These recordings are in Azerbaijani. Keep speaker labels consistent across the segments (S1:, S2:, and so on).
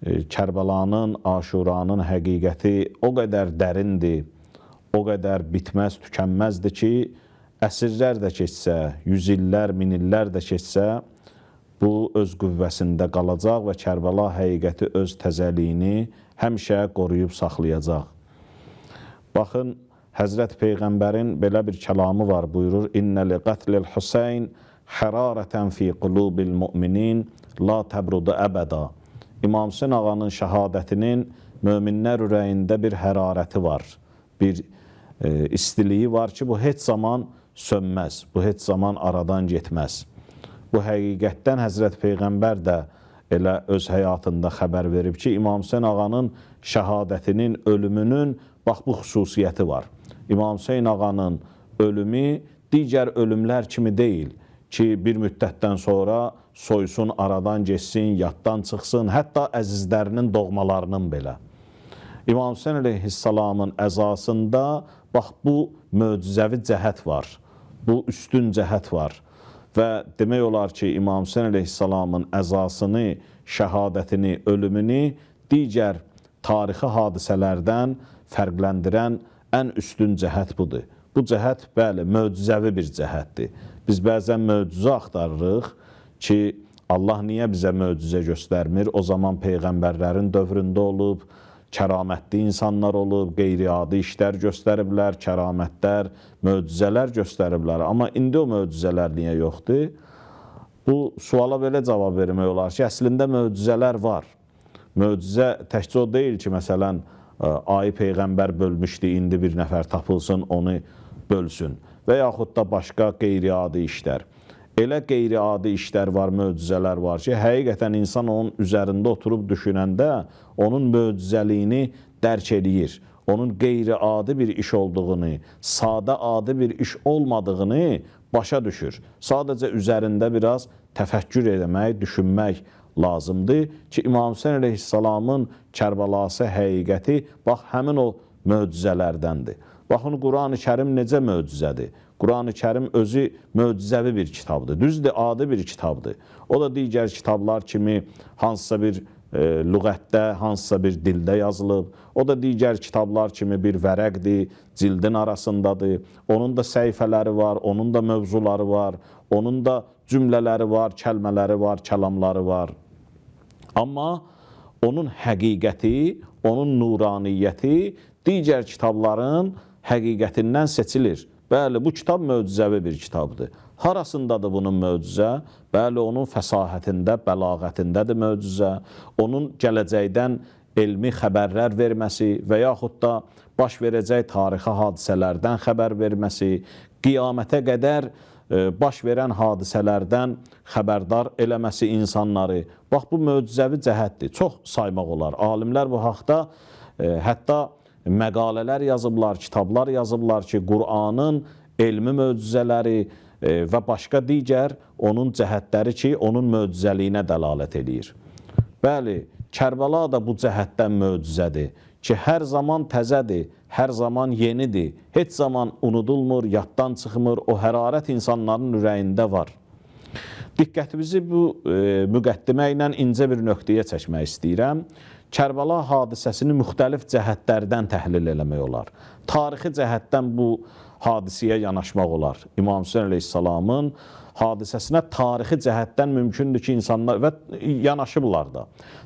S1: Kərbəlanın, Aşuranın həqiqəti o qədər dərindir, o qədər bitməz, tükənməzdir ki, əsrlər də keçsə, yüz illər, min illər də keçsə, bu öz qüvvəsində qalacaq və Kərbəla həqiqəti öz təzəliyini həmişə qoruyub saxlayacaq. Baxın, Həzrət Peyğəmbərin belə bir kəlamı var, buyurur, İnnə li qatlil Hüseyn hərarətən fi qulubil müminin la təbrudu əbəda. İmam Hüseyn ağanın şəhadətinin möminlər ürəyində bir hərarəti var, bir istiliyi var ki, bu heç zaman sönməz, bu heç zaman aradan getməz. Bu həqiqətdən Həzrət Peyğəmbər də elə öz həyatında xəbər verib ki, İmam Hüseyn ağanın şəhadətinin, ölümünün bax bu xüsusiyyəti var. İmam Hüseyn ağanın ölümü digər ölümlər kimi deyil ki, bir müddətdən sonra soysun, aradan geçsin, yaddan çıxsın, hətta əzizlərinin doğmalarının belə. İmam Hüseyn əleyhissalamın əzasında bax bu möcüzəvi cəhət var, bu üstün cəhət var. Və demək olar ki, İmam Hüseyn əleyhissalamın əzasını, şəhadətini, ölümünü digər tarixi hadisələrdən fərqləndirən ən üstün cəhət budur. Bu cəhət, bəli, möcüzəvi bir cəhətdir. Biz bəzən möcüzə axtarırıq ki, Allah niyə bizə möcüzə göstərmir? O zaman Peyğəmbərlərin dövründə olub, kəramətli insanlar olub, qeyri-adi işlər göstəriblər, kəramətlər, möcüzələr göstəriblər. Amma indi o möcüzələr niyə yoxdur? Bu suala belə cavab vermək olar ki, əslində möcüzələr var. Möcüzə təkcə o deyil ki, məsələn, ayı Peyğəmbər bölmüşdü, indi bir nəfər tapılsın, onu bölsün. Və yaxud da başqa qeyri-adi işlər. Elə qeyri-adi işlər var, möcüzələr var ki, həqiqətən insan onun üzərində oturub düşünəndə onun möcüzəliyini dərk eləyir. Onun qeyri-adi bir iş olduğunu, sadə adi bir iş olmadığını başa düşür. Sadəcə üzərində biraz təfəkkür etmək, düşünmək lazımdır ki, İmam Hüseyn əleyhissalamın Kərbəlası həqiqəti bax həmin o möcüzələrdəndir. Baxın, Quran-ı Kərim necə möcüzədir? Quran-ı Kərim özü möcüzəvi bir kitabdır, düzdür, adi bir kitabdır. O da digər kitablar kimi hansısa bir lüğətdə, hansısa bir dildə yazılıb. O da digər kitablar kimi bir vərəqdir, cildin arasındadır. Onun da səhifələri var, onun da mövzuları var, onun da cümlələri var, kəlmələri var, kəlamları var. Amma onun həqiqəti, onun nuraniyyəti digər kitabların həqiqətindən seçilir. Bəli, bu kitab möcüzəvi bir kitabdır. Harasındadır bunun möcüzə? Bəli, onun fəsahətində, bəlağətindədir möcüzə. Onun gələcəkdən elmi xəbərlər verməsi və yaxud da baş verəcək tarixi hadisələrdən xəbər verməsi, qiyamətə qədər baş verən hadisələrdən xəbərdar eləməsi insanları. Bax, bu möcüzəvi cəhətdir. Çox saymaq olar. Alimlər bu haqda hətta məqalələr yazıblar, kitablar yazıblar ki, Qur'anın elmi möcüzələri və başqa digər onun cəhətləri ki, onun möcüzəliyinə dəlalət eləyir. Bəli, Kərbəla da bu cəhətdən möcüzədir ki, hər zaman təzədir, hər zaman yenidir, heç zaman unudulmur, yaddan çıxmır, o hərarət insanların ürəyində var. Diqqətimizi bu müqəddimə ilə incə bir nöqtəyə çəkmək istəyirəm. Kərbəla hadisəsini müxtəlif cəhətlərdən təhlil eləmək olar. Tarixi cəhətdən bu hadisəyə yanaşmaq olar. İmam Hüseyn əleyhissalamın hadisəsinə tarixi cəhətdən mümkündür ki, insanlar və yanaşıblar da.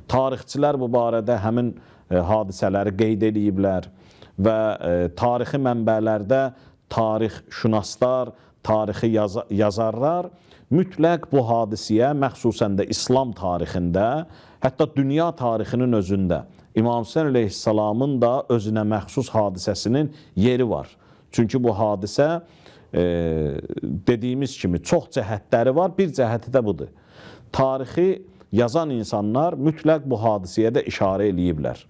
S1: Tarixçilər bu barədə həmin hadisələri qeyd ediblər və tarixi mənbələrdə tarixşünaslar, tarixi yazarlar mütləq bu hadisəyə, məxsusən də İslam tarixində, hətta dünya tarixinin özündə İmam Hüseyn əleyhissalamın da özünə məxsus hadisəsinin yeri var. Çünki bu hadisə dediyimiz kimi çox cəhətləri var, bir cəhəti də budur. Tarixi yazan insanlar mütləq bu hadisəyə də işarə eləyiblər.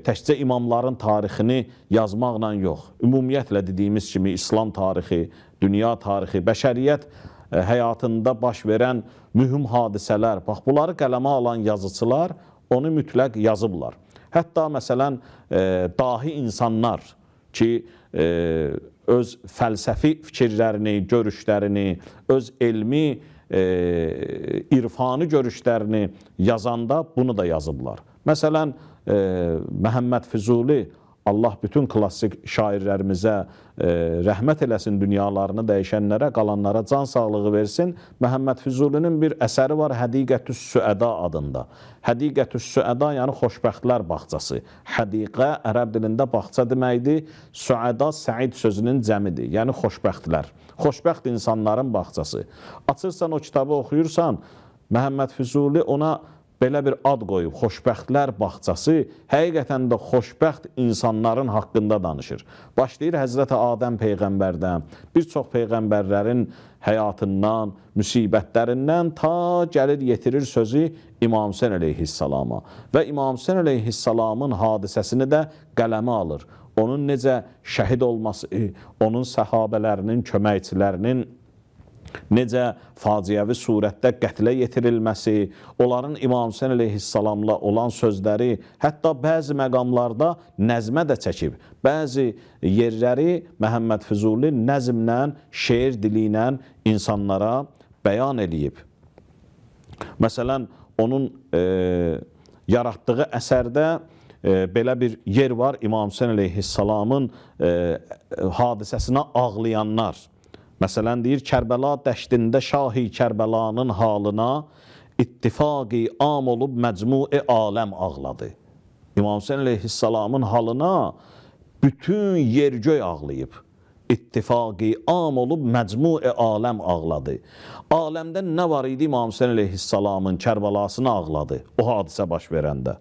S1: Təkcə imamların tarixini yazmaqla yox, ümumiyyətlə dediyimiz kimi İslam tarixi, dünya tarixi, bəşəriyyət həyatında baş verən mühüm hadisələr, bax, bunları qələmə alan yazıçılar onu mütləq yazıblar. Hətta, məsələn, dahi insanlar ki, öz fəlsəfi fikirlərini, görüşlərini, öz elmi irfani görüşlərini yazanda bunu da yazıblar. Məsələn, Məhəmməd Füzuli, Allah bütün klassik şairlərimizə rəhmət eləsin, dünyalarını dəyişənlərə, qalanlara can sağlığı versin. Məhəmməd Füzulinin bir əsəri var Hədiqətüs Süəda adında. Hədiqətüs Süəda yəni xoşbəxtlər bağçası. Hədiqə ərəb dilində bağça deməkdir. Süəda səid sözünün cəmidir, yəni xoşbəxtlər. Xoşbəxt insanların bağçası. Açırsan o kitabı oxuyursan, Məhəmməd Füzuli ona belə bir ad qoyub, xoşbəxtlər bağçası, həqiqətən də xoşbəxt insanların haqqında danışır. Başlayır Həzrəti Adəm Peyğəmbərdən, bir çox Peyğəmbərlərin həyatından, müsibətlərindən ta gəlir yetirir sözü İmam Hüseyn əleyhissalama. Və İmam Hüseyn əleyhissalamın hadisəsini də qələmə alır. Onun necə şəhid olması, onun səhabələrinin, köməkçilərinin necə faciəvi surətdə qətlə yetirilməsi, onların İmam Hüseyn əleyhissalamla olan sözləri, hətta bəzi məqamlarda nəzmə də çəkib. Bəzi yerləri Məhəmməd Füzuli nəzmlə, şeir dili ilə insanlara bəyan eləyib. Məsələn, onun yaratdığı əsərdə belə bir yer var, İmam Hüseyn əleyhissalamın hadisəsinə ağlayanlar. Məsələn, deyir, Kərbəla dəştində Şahi Kərbəlanın halına ittifaqi am olub məcmui aləm ağladı. İmam Hüseyn əleyhissalamın halına bütün yer-göy ağlayıb. İttifaqi am olub məcmui aləm ağladı. Aləmdə nə var idi İmam Hüseyn əleyhissalamın Kərbəlasını ağladı o hadisə baş verəndə.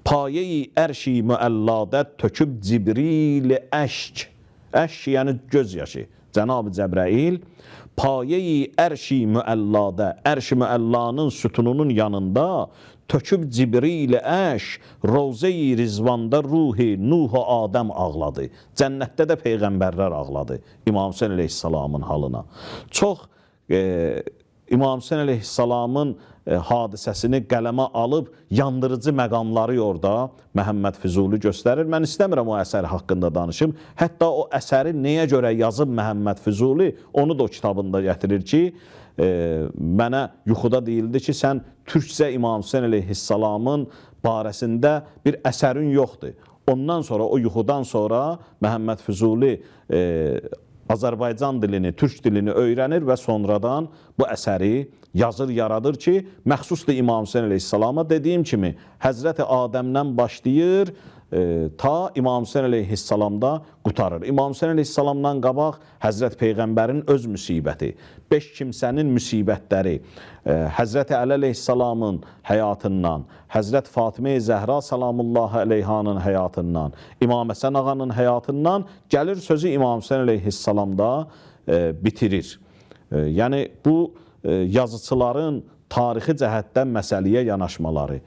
S1: Paye-i ərşi müəlladə töküb Cibril əşk. Əşk yəni göz yaşı. Cənab-ı Cəbrail paye-i ərşi müəlladə, ərş-i müəllanın sütununun yanında töküb Cibril əş, Rovze-i Rizvanda ruhi Nuh-u Adəm ağladı. Cənnətdə də Peyğəmbərlər ağladı İmam Hüseyn əleyhissalamın halına. Çox İmam Hüseyn əleyhissalamın hadisəsini qələmə alıb yandırıcı məqamları orada Məhəmməd Füzuli göstərir. Mən istəmirəm o əsər haqqında danışım. Hətta o əsəri nəyə görə yazıb Məhəmməd Füzuli, onu da o kitabında gətirir ki, mənə yuxuda deyildi ki, sən türkcə İmam Hüseyn əleyhissalamın barəsində bir əsərin yoxdur. Ondan sonra, o yuxudan sonra Məhəmməd Füzuli Azərbaycan dilini, türk dilini öyrənir və sonradan bu əsəri yazır, yaradır ki, məxsusdur İmam Hüseyn əleyhissalama. Dediyim kimi, Həzrəti Adəmdən başlayır, ta İmam Hüseyn əleyhissalamda qutarır. İmam Hüseyn əleyhissalamdan qabaq Həzrət Peyğəmbərin öz müsibəti, 5 kimsənin müsibətləri, Həzrəti Əli əleyhissalamın həyatından, Həzrət Fatimə-i Zəhra salamullahi əleyhanın həyatından, İmam Həsən ağanın həyatından gəlir sözü İmam Hüseyn əleyhissalamda bitirir. Yəni, bu yazıçıların tarixi cəhətdən məsələyə yanaşmaları.